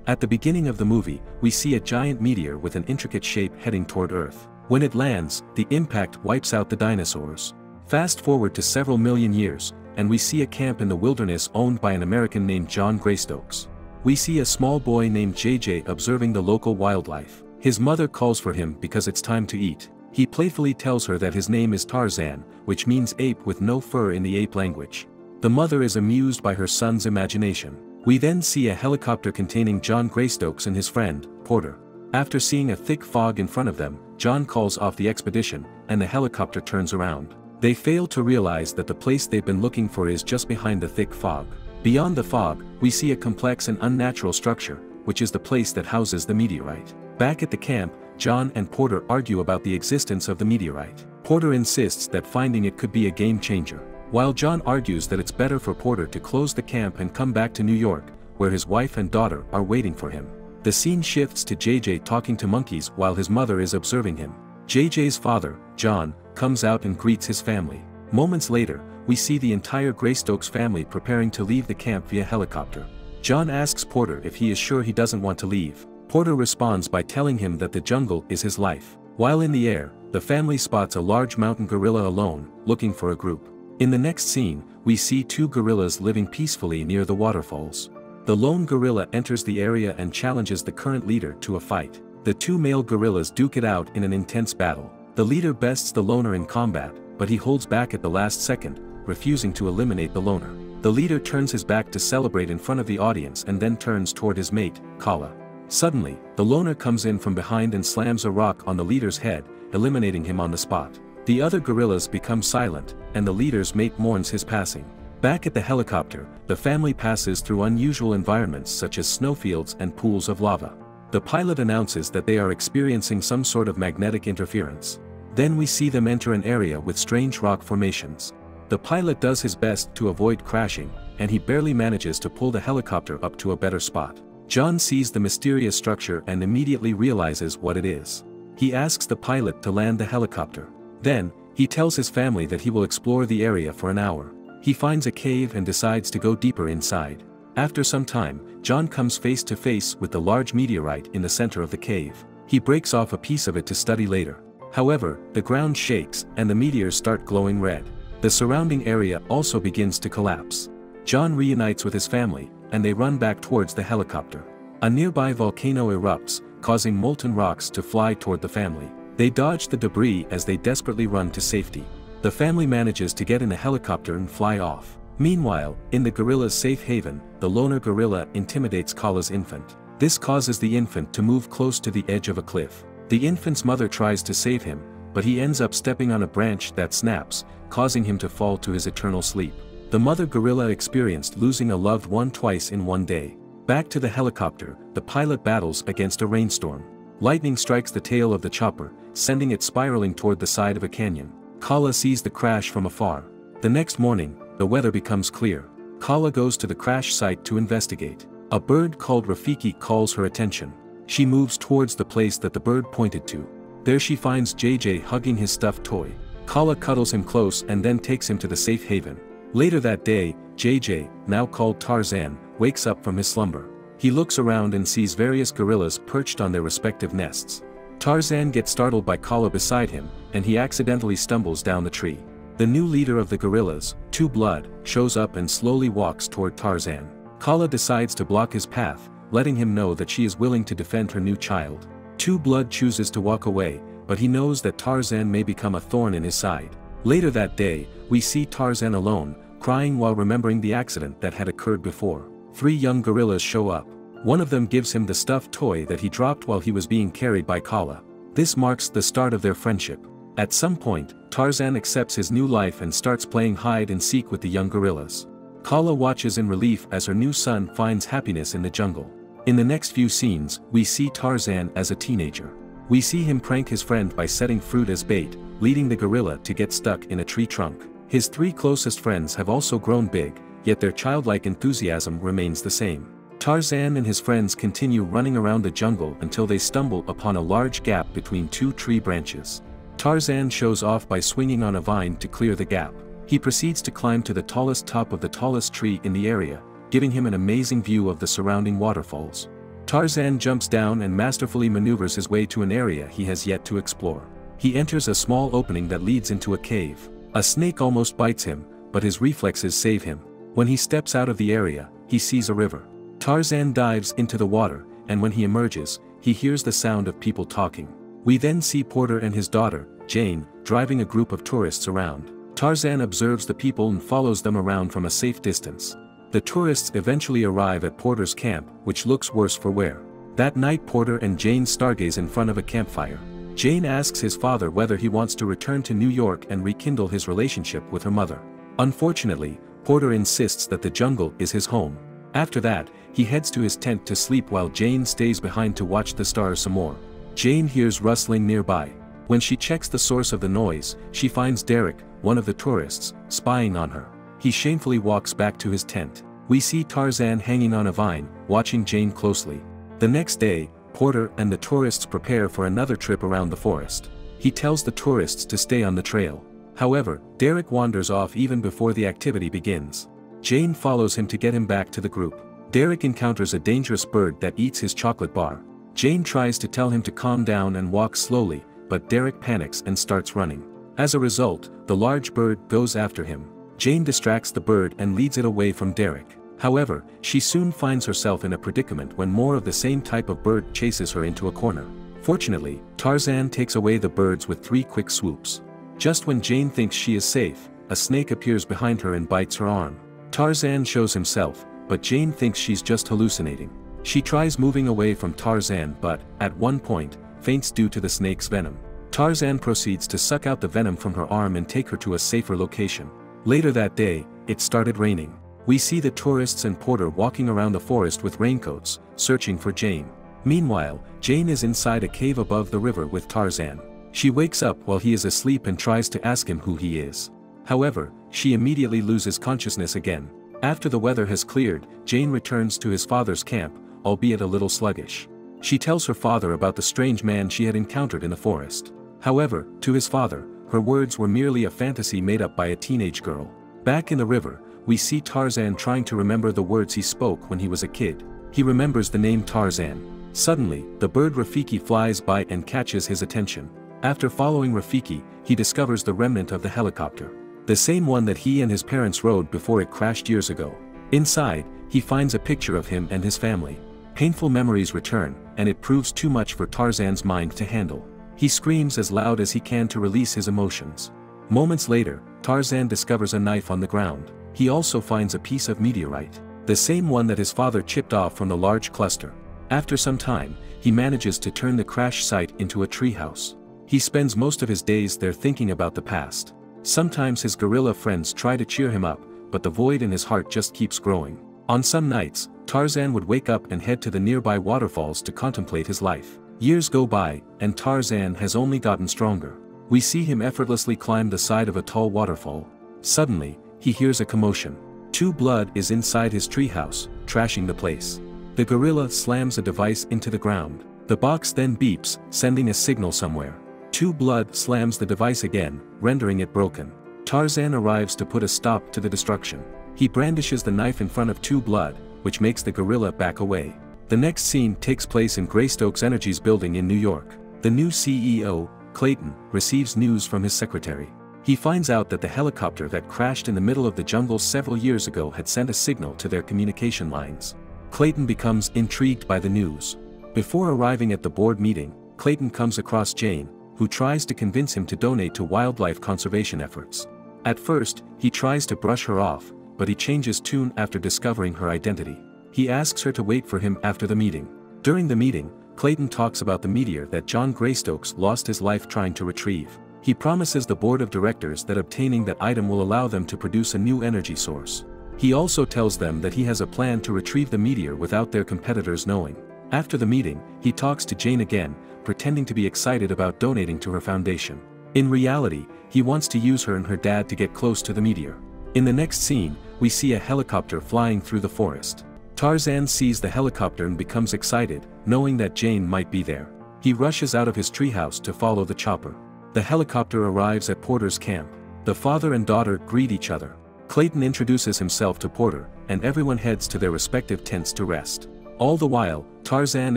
At the beginning of the movie, we see a giant meteor with an intricate shape heading toward Earth. When it lands, the impact wipes out the dinosaurs. Fast forward to several million years, and we see a camp in the wilderness owned by an American named John Greystokes. We see a small boy named JJ observing the local wildlife. His mother calls for him because it's time to eat. He playfully tells her that his name is Tarzan, which means ape with no fur in the ape language. The mother is amused by her son's imagination. We then see a helicopter containing John Greystokes and his friend, Porter. After seeing a thick fog in front of them, John calls off the expedition, and the helicopter turns around. They fail to realize that the place they've been looking for is just behind the thick fog. Beyond the fog, we see a complex and unnatural structure, which is the place that houses the meteorite. Back at the camp, John and Porter argue about the existence of the meteorite. Porter insists that finding it could be a game changer, while John argues that it's better for Porter to close the camp and come back to New York, where his wife and daughter are waiting for him. The scene shifts to JJ talking to monkeys while his mother is observing him. JJ's father, John, comes out and greets his family. Moments later, we see the entire Greystokes family preparing to leave the camp via helicopter. John asks Porter if he is sure he doesn't want to leave. Porter responds by telling him that the jungle is his life. While in the air, the family spots a large mountain gorilla alone, looking for a group. In the next scene, we see two gorillas living peacefully near the waterfalls. The lone gorilla enters the area and challenges the current leader to a fight. The two male gorillas duke it out in an intense battle. The leader bests the loner in combat, but he holds back at the last second, refusing to eliminate the loner. The leader turns his back to celebrate in front of the audience and then turns toward his mate, Kala. Suddenly, the loner comes in from behind and slams a rock on the leader's head, eliminating him on the spot. The other gorillas become silent, and the leader's mate mourns his passing. Back at the helicopter, the family passes through unusual environments such as snowfields and pools of lava. The pilot announces that they are experiencing some sort of magnetic interference. Then we see them enter an area with strange rock formations. The pilot does his best to avoid crashing, and he barely manages to pull the helicopter up to a better spot. John sees the mysterious structure and immediately realizes what it is. He asks the pilot to land the helicopter. Then, he tells his family that he will explore the area for an hour. He finds a cave and decides to go deeper inside. After some time, John comes face to face with the large meteorite in the center of the cave. He breaks off a piece of it to study later. However, the ground shakes and the meteors start glowing red. The surrounding area also begins to collapse. John reunites with his family, and they run back towards the helicopter. A nearby volcano erupts, causing molten rocks to fly toward the family. They dodge the debris as they desperately run to safety. The family manages to get in the helicopter and fly off. Meanwhile, in the gorilla's safe haven, the loner gorilla intimidates Kala's infant. This causes the infant to move close to the edge of a cliff. The infant's mother tries to save him, but he ends up stepping on a branch that snaps, causing him to fall to his eternal sleep. The mother gorilla experienced losing a loved one twice in one day. Back to the helicopter, the pilot battles against a rainstorm. Lightning strikes the tail of the chopper, sending it spiraling toward the side of a canyon. Kala sees the crash from afar. The next morning, the weather becomes clear. Kala goes to the crash site to investigate. A bird called Rafiki calls her attention. She moves towards the place that the bird pointed to. There she finds JJ hugging his stuffed toy. Kala cuddles him close and then takes him to the safe haven. Later that day, JJ, now called Tarzan, wakes up from his slumber. He looks around and sees various gorillas perched on their respective nests. Tarzan gets startled by Kala beside him, and he accidentally stumbles down the tree. The new leader of the gorillas, Two Blood, shows up and slowly walks toward Tarzan. Kala decides to block his path, letting him know that she is willing to defend her new child. Two Blood chooses to walk away, but he knows that Tarzan may become a thorn in his side. Later that day, we see Tarzan alone, crying while remembering the accident that had occurred before. 3 young gorillas show up. One of them gives him the stuffed toy that he dropped while he was being carried by Kala. This marks the start of their friendship. At some point, Tarzan accepts his new life and starts playing hide and seek with the young gorillas. Kala watches in relief as her new son finds happiness in the jungle. In the next few scenes, we see Tarzan as a teenager. We see him prank his friend by setting fruit as bait, leading the gorilla to get stuck in a tree trunk. His 3 closest friends have also grown big, yet their childlike enthusiasm remains the same. Tarzan and his friends continue running around the jungle until they stumble upon a large gap between 2 tree branches. Tarzan shows off by swinging on a vine to clear the gap. He proceeds to climb to the tallest top of the tallest tree in the area, giving him an amazing view of the surrounding waterfalls. Tarzan jumps down and masterfully maneuvers his way to an area he has yet to explore. He enters a small opening that leads into a cave. A snake almost bites him, but his reflexes save him. When he steps out of the area, he sees a river. Tarzan dives into the water, and when he emerges, he hears the sound of people talking. We then see Porter and his daughter, Jane, driving a group of tourists around. Tarzan observes the people and follows them around from a safe distance. The tourists eventually arrive at Porter's camp, which looks worse for wear. That night Porter and Jane stargaze in front of a campfire. Jane asks his father whether he wants to return to New York and rekindle his relationship with her mother. Unfortunately, Porter insists that the jungle is his home. After that, he heads to his tent to sleep while Jane stays behind to watch the stars some more. Jane hears rustling nearby. When she checks the source of the noise, she finds Derek, one of the tourists, spying on her. He shamefully walks back to his tent. We see Tarzan hanging on a vine, watching Jane closely. The next day, Porter and the tourists prepare for another trip around the forest. He tells the tourists to stay on the trail. However, Derek wanders off even before the activity begins. Jane follows him to get him back to the group. Derek encounters a dangerous bird that eats his chocolate bar. Jane tries to tell him to calm down and walk slowly, but Derek panics and starts running. As a result, the large bird goes after him. Jane distracts the bird and leads it away from Derek. However, she soon finds herself in a predicament when more of the same type of bird chases her into a corner. Fortunately, Tarzan takes away the birds with 3 quick swoops. Just when Jane thinks she is safe, a snake appears behind her and bites her arm. Tarzan shows himself, but Jane thinks she's just hallucinating. She tries moving away from Tarzan but, at one point, faints due to the snake's venom. Tarzan proceeds to suck out the venom from her arm and take her to a safer location. Later that day, it started raining. We see the tourists and Porter walking around the forest with raincoats, searching for Jane. Meanwhile, Jane is inside a cave above the river with Tarzan. She wakes up while he is asleep and tries to ask him who he is. However, she immediately loses consciousness again. After the weather has cleared, Jane returns to his father's camp, albeit a little sluggish. She tells her father about the strange man she had encountered in the forest. However, to his father, her words were merely a fantasy made up by a teenage girl. Back in the river, we see Tarzan trying to remember the words he spoke when he was a kid. He remembers the name Tarzan. Suddenly, the bird Rafiki flies by and catches his attention. After following Rafiki, he discovers the remnant of the helicopter. The same one that he and his parents rode before it crashed years ago. Inside, he finds a picture of him and his family. Painful memories return, and it proves too much for Tarzan's mind to handle. He screams as loud as he can to release his emotions. Moments later, Tarzan discovers a knife on the ground. He also finds a piece of meteorite, the same one that his father chipped off from the large cluster. After some time, he manages to turn the crash site into a treehouse. He spends most of his days there thinking about the past. Sometimes his gorilla friends try to cheer him up, but the void in his heart just keeps growing. On some nights, Tarzan would wake up and head to the nearby waterfalls to contemplate his life. Years go by, and Tarzan has only gotten stronger. We see him effortlessly climb the side of a tall waterfall. Suddenly, he hears a commotion. Two Blood is inside his treehouse, trashing the place. The gorilla slams a device into the ground. The box then beeps, sending a signal somewhere. Two Blood slams the device again, rendering it broken. Tarzan arrives to put a stop to the destruction. He brandishes the knife in front of Two Blood, which makes the gorilla back away. The next scene takes place in Greystokes Energy's building in New York. The new CEO, Clayton, receives news from his secretary. He finds out that the helicopter that crashed in the middle of the jungle several years ago had sent a signal to their communication lines. Clayton becomes intrigued by the news. Before arriving at the board meeting, Clayton comes across Jane, who tries to convince him to donate to wildlife conservation efforts. At first, he tries to brush her off, but he changes tune after discovering her identity. He asks her to wait for him after the meeting. During the meeting, Clayton talks about the meteor that John Greystokes lost his life trying to retrieve. He promises the board of directors that obtaining that item will allow them to produce a new energy source. He also tells them that he has a plan to retrieve the meteor without their competitors knowing. After the meeting, he talks to Jane again, pretending to be excited about donating to her foundation. In reality, he wants to use her and her dad to get close to the meteor. In the next scene, we see a helicopter flying through the forest. Tarzan sees the helicopter and becomes excited, knowing that Jane might be there. He rushes out of his treehouse to follow the chopper. The helicopter arrives at Porter's camp. The father and daughter greet each other. Clayton introduces himself to Porter, and everyone heads to their respective tents to rest. All the while, Tarzan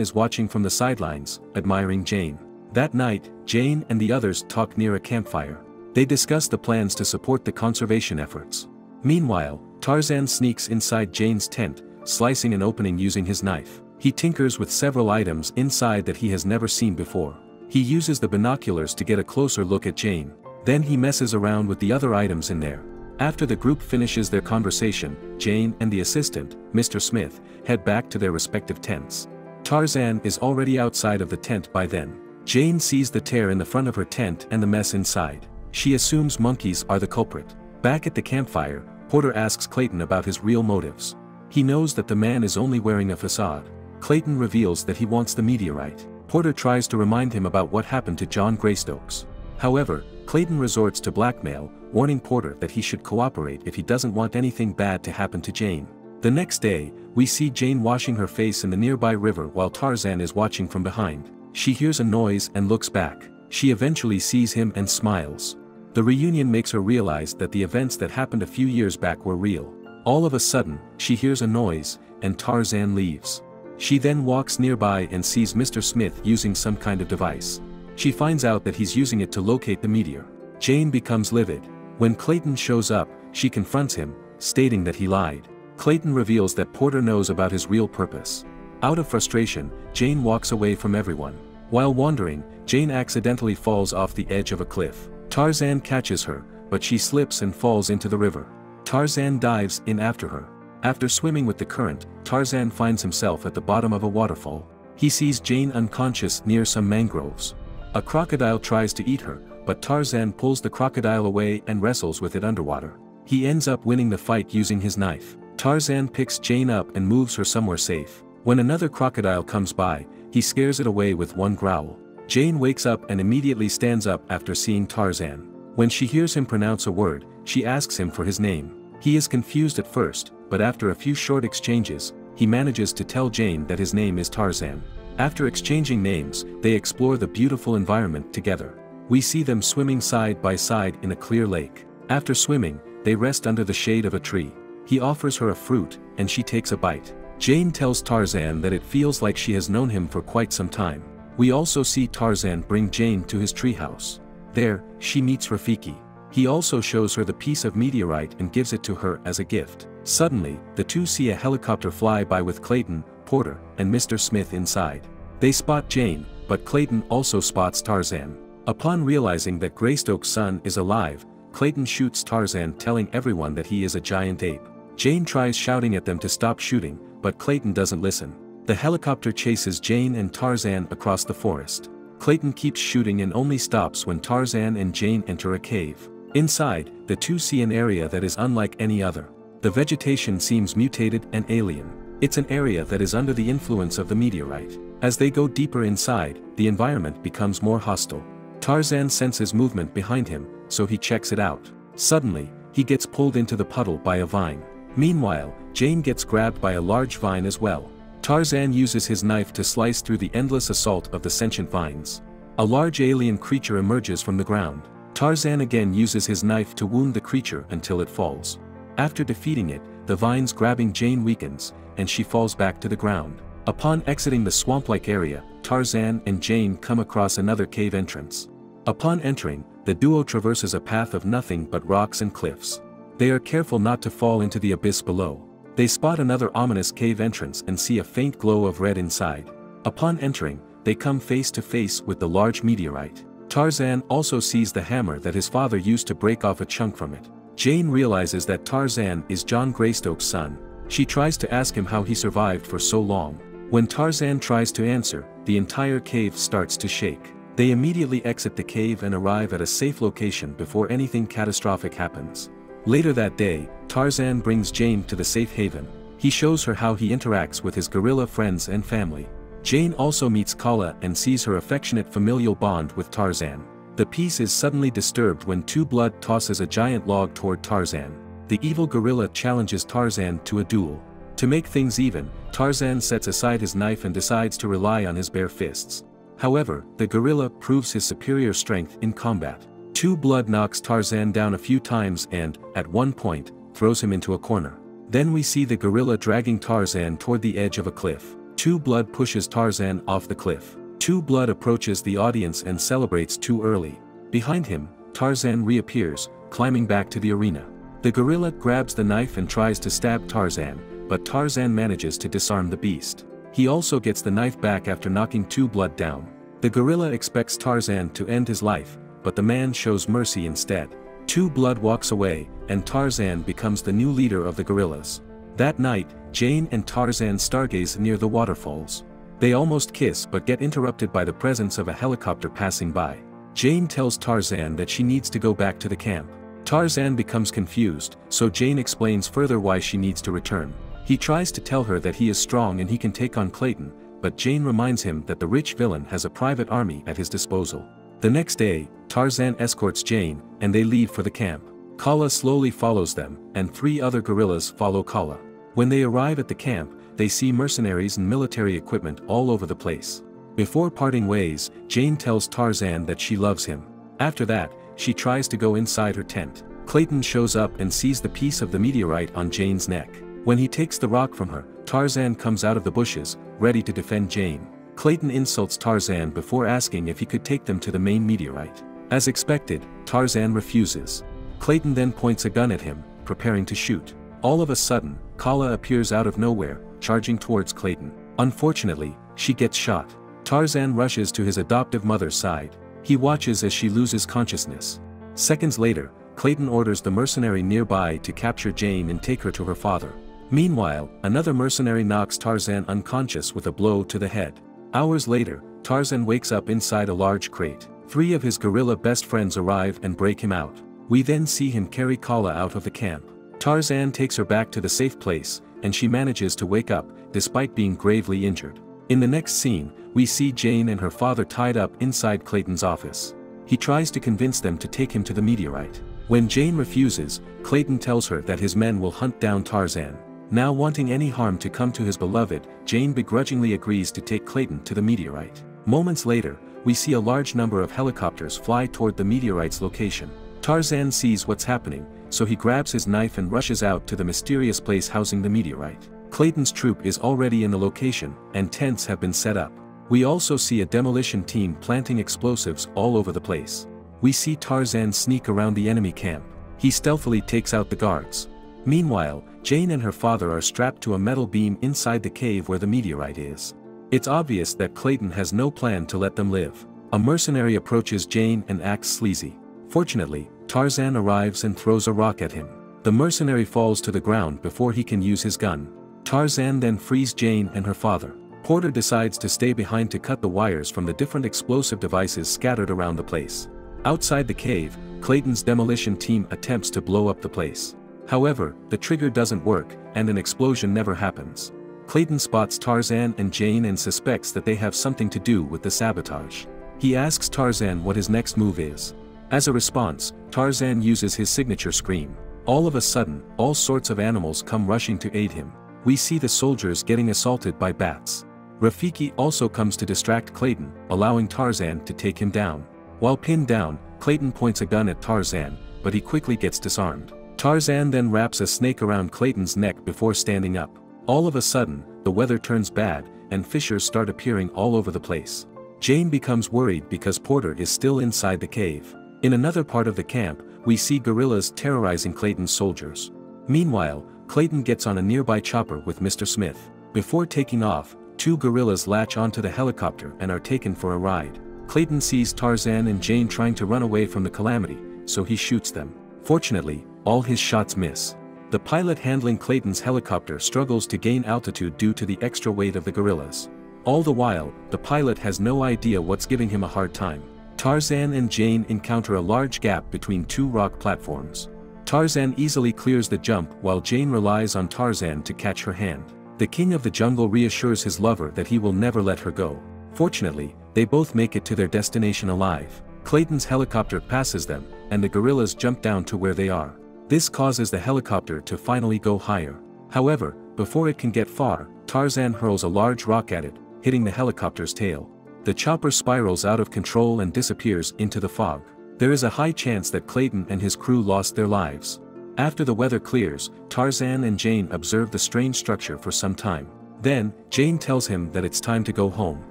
is watching from the sidelines, admiring Jane. That night, Jane and the others talk near a campfire. They discuss the plans to support the conservation efforts. Meanwhile, Tarzan sneaks inside Jane's tent, slicing an opening using his knife. He tinkers with several items inside that he has never seen before. He uses the binoculars to get a closer look at Jane. Then he messes around with the other items in there. After the group finishes their conversation, Jane and the assistant, Mr. Smith, head back to their respective tents. Tarzan is already outside of the tent by then. Jane sees the tear in the front of her tent and the mess inside. She assumes monkeys are the culprit. Back at the campfire, Porter asks Clayton about his real motives. He knows that the man is only wearing a facade. Clayton reveals that he wants the meteorite. Porter tries to remind him about what happened to John Greystokes. However, Clayton resorts to blackmail, warning Porter that he should cooperate if he doesn't want anything bad to happen to Jane. The next day, we see Jane washing her face in the nearby river while Tarzan is watching from behind. She hears a noise and looks back. She eventually sees him and smiles. The reunion makes her realize that the events that happened a few years back were real. All of a sudden, she hears a noise, and Tarzan leaves. She then walks nearby and sees Mr. Smith using some kind of device. She finds out that he's using it to locate the meteor. Jane becomes livid. When Clayton shows up, she confronts him, stating that he lied. Clayton reveals that Porter knows about his real purpose. Out of frustration, Jane walks away from everyone. While wandering, Jane accidentally falls off the edge of a cliff. Tarzan catches her, but she slips and falls into the river. Tarzan dives in after her. After swimming with the current, Tarzan finds himself at the bottom of a waterfall. He sees Jane unconscious near some mangroves. A crocodile tries to eat her, but Tarzan pulls the crocodile away and wrestles with it underwater. He ends up winning the fight using his knife. Tarzan picks Jane up and moves her somewhere safe. When another crocodile comes by, he scares it away with one growl. Jane wakes up and immediately stands up after seeing Tarzan. When she hears him pronounce a word, she asks him for his name. He is confused at first, but after a few short exchanges, he manages to tell Jane that his name is Tarzan. After exchanging names, they explore the beautiful environment together. We see them swimming side by side in a clear lake. After swimming, they rest under the shade of a tree. He offers her a fruit, and she takes a bite. Jane tells Tarzan that it feels like she has known him for quite some time. We also see Tarzan bring Jane to his treehouse. There, she meets Rafiki. He also shows her the piece of meteorite and gives it to her as a gift. Suddenly, the two see a helicopter fly by with Clayton, Porter, and Mr. Smith inside. They spot Jane, but Clayton also spots Tarzan. Upon realizing that Greystokes' son is alive, Clayton shoots Tarzan, telling everyone that he is a giant ape. Jane tries shouting at them to stop shooting, but Clayton doesn't listen. The helicopter chases Jane and Tarzan across the forest. Clayton keeps shooting and only stops when Tarzan and Jane enter a cave. Inside, the two see an area that is unlike any other. The vegetation seems mutated and alien. It's an area that is under the influence of the meteorite. As they go deeper inside, the environment becomes more hostile. Tarzan senses movement behind him, so he checks it out. Suddenly, he gets pulled into the puddle by a vine. Meanwhile, Jane gets grabbed by a large vine as well. Tarzan uses his knife to slice through the endless assault of the sentient vines. A large alien creature emerges from the ground. Tarzan again uses his knife to wound the creature until it falls. After defeating it, the vines grabbing Jane weakens, and she falls back to the ground. Upon exiting the swamp-like area, Tarzan and Jane come across another cave entrance. Upon entering, the duo traverses a path of nothing but rocks and cliffs. They are careful not to fall into the abyss below. They spot another ominous cave entrance and see a faint glow of red inside. Upon entering, they come face to face with the large meteorite. Tarzan also sees the hammer that his father used to break off a chunk from it. Jane realizes that Tarzan is John Greystokes' son. She tries to ask him how he survived for so long. When Tarzan tries to answer, the entire cave starts to shake. They immediately exit the cave and arrive at a safe location before anything catastrophic happens. Later that day, Tarzan brings Jane to the safe haven. He shows her how he interacts with his gorilla friends and family. Jane also meets Kala and sees her affectionate familial bond with Tarzan. The peace is suddenly disturbed when Two Blood tosses a giant log toward Tarzan. The evil gorilla challenges Tarzan to a duel. To make things even, Tarzan sets aside his knife and decides to rely on his bare fists. However, the gorilla proves his superior strength in combat. Two Blood knocks Tarzan down a few times and, at one point, throws him into a corner. Then we see the gorilla dragging Tarzan toward the edge of a cliff. Two Blood pushes Tarzan off the cliff. Two Blood approaches the audience and celebrates too early. Behind him, Tarzan reappears, climbing back to the arena. The gorilla grabs the knife and tries to stab Tarzan, but Tarzan manages to disarm the beast. He also gets the knife back after knocking Two Blood down. The gorilla expects Tarzan to end his life, but the man shows mercy instead. Two Blood walks away, and Tarzan becomes the new leader of the gorillas. That night, Jane and Tarzan stargaze near the waterfalls. They almost kiss but get interrupted by the presence of a helicopter passing by. Jane tells Tarzan that she needs to go back to the camp. Tarzan becomes confused, so Jane explains further why she needs to return. He tries to tell her that he is strong and he can take on Clayton, but Jane reminds him that the rich villain has a private army at his disposal. The next day, Tarzan escorts Jane, and they leave for the camp. Kala slowly follows them, and 3 other gorillas follow Kala. When they arrive at the camp, they see mercenaries and military equipment all over the place. Before parting ways, Jane tells Tarzan that she loves him. After that, she tries to go inside her tent. Clayton shows up and sees the piece of the meteorite on Jane's neck. When he takes the rock from her, Tarzan comes out of the bushes, ready to defend Jane. Clayton insults Tarzan before asking if he could take them to the main meteorite. As expected, Tarzan refuses. Clayton then points a gun at him, preparing to shoot. All of a sudden, Kala appears out of nowhere, charging towards Clayton. Unfortunately, she gets shot. Tarzan rushes to his adoptive mother's side. He watches as she loses consciousness. Seconds later, Clayton orders the mercenary nearby to capture Jane and take her to her father. Meanwhile, another mercenary knocks Tarzan unconscious with a blow to the head. Hours later, Tarzan wakes up inside a large crate. 3 of his gorilla best friends arrive and break him out. We then see him carry Kala out of the camp. Tarzan takes her back to the safe place, and she manages to wake up, despite being gravely injured. In the next scene, we see Jane and her father tied up inside Clayton's office. He tries to convince them to take him to the meteorite. When Jane refuses, Clayton tells her that his men will hunt down Tarzan. Now wanting any harm to come to his beloved, Jane begrudgingly agrees to take Clayton to the meteorite. Moments later, we see a large number of helicopters fly toward the meteorite's location. Tarzan sees what's happening, so he grabs his knife and rushes out to the mysterious place housing the meteorite. Clayton's troop is already in the location, and tents have been set up. We also see a demolition team planting explosives all over the place. We see Tarzan sneak around the enemy camp. He stealthily takes out the guards. Meanwhile, Jane and her father are strapped to a metal beam inside the cave where the meteorite is. It's obvious that Clayton has no plan to let them live. A mercenary approaches Jane and acts sleazy. Fortunately, Tarzan arrives and throws a rock at him. The mercenary falls to the ground before he can use his gun. Tarzan then frees Jane and her father. Porter decides to stay behind to cut the wires from the different explosive devices scattered around the place. Outside the cave, Clayton's demolition team attempts to blow up the place. However, the trigger doesn't work, and an explosion never happens. Clayton spots Tarzan and Jane and suspects that they have something to do with the sabotage. He asks Tarzan what his next move is. As a response, Tarzan uses his signature scream. All of a sudden, all sorts of animals come rushing to aid him. We see the soldiers getting assaulted by bats. Rafiki also comes to distract Clayton, allowing Tarzan to take him down. While pinned down, Clayton points a gun at Tarzan, but he quickly gets disarmed. Tarzan then wraps a snake around Clayton's neck before standing up. All of a sudden, the weather turns bad, and fissures start appearing all over the place. Jane becomes worried because Porter is still inside the cave. In another part of the camp, we see gorillas terrorizing Clayton's soldiers. Meanwhile, Clayton gets on a nearby chopper with Mr. Smith. Before taking off, 2 gorillas latch onto the helicopter and are taken for a ride. Clayton sees Tarzan and Jane trying to run away from the calamity, so he shoots them. Fortunately, all his shots miss. The pilot handling Clayton's helicopter struggles to gain altitude due to the extra weight of the gorillas. All the while, the pilot has no idea what's giving him a hard time. Tarzan and Jane encounter a large gap between 2 rock platforms. Tarzan easily clears the jump while Jane relies on Tarzan to catch her hand. The king of the jungle reassures his lover that he will never let her go. Fortunately, they both make it to their destination alive. Clayton's helicopter passes them, and the gorillas jump down to where they are. This causes the helicopter to finally go higher. However, before it can get far, Tarzan hurls a large rock at it, hitting the helicopter's tail. The chopper spirals out of control and disappears into the fog. There is a high chance that Clayton and his crew lost their lives. After the weather clears, Tarzan and Jane observe the strange structure for some time. Then, Jane tells him that it's time to go home.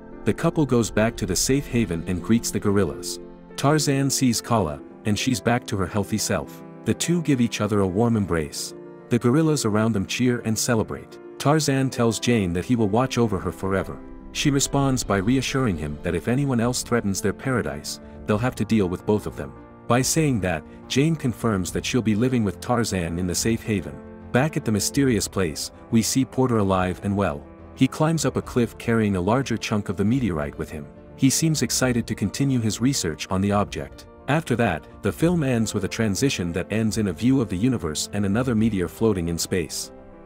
The couple goes back to the safe haven and greets the gorillas. Tarzan sees Kala, and she's back to her healthy self. The two give each other a warm embrace. The gorillas around them cheer and celebrate. Tarzan tells Jane that he will watch over her forever. She responds by reassuring him that if anyone else threatens their paradise, they'll have to deal with both of them. By saying that, Jane confirms that she'll be living with Tarzan in the safe haven. Back at the mysterious place, we see Porter alive and well. He climbs up a cliff carrying a larger chunk of the meteorite with him. He seems excited to continue his research on the object. After that, the film ends with a transition that ends in a view of the universe and another meteor floating in space.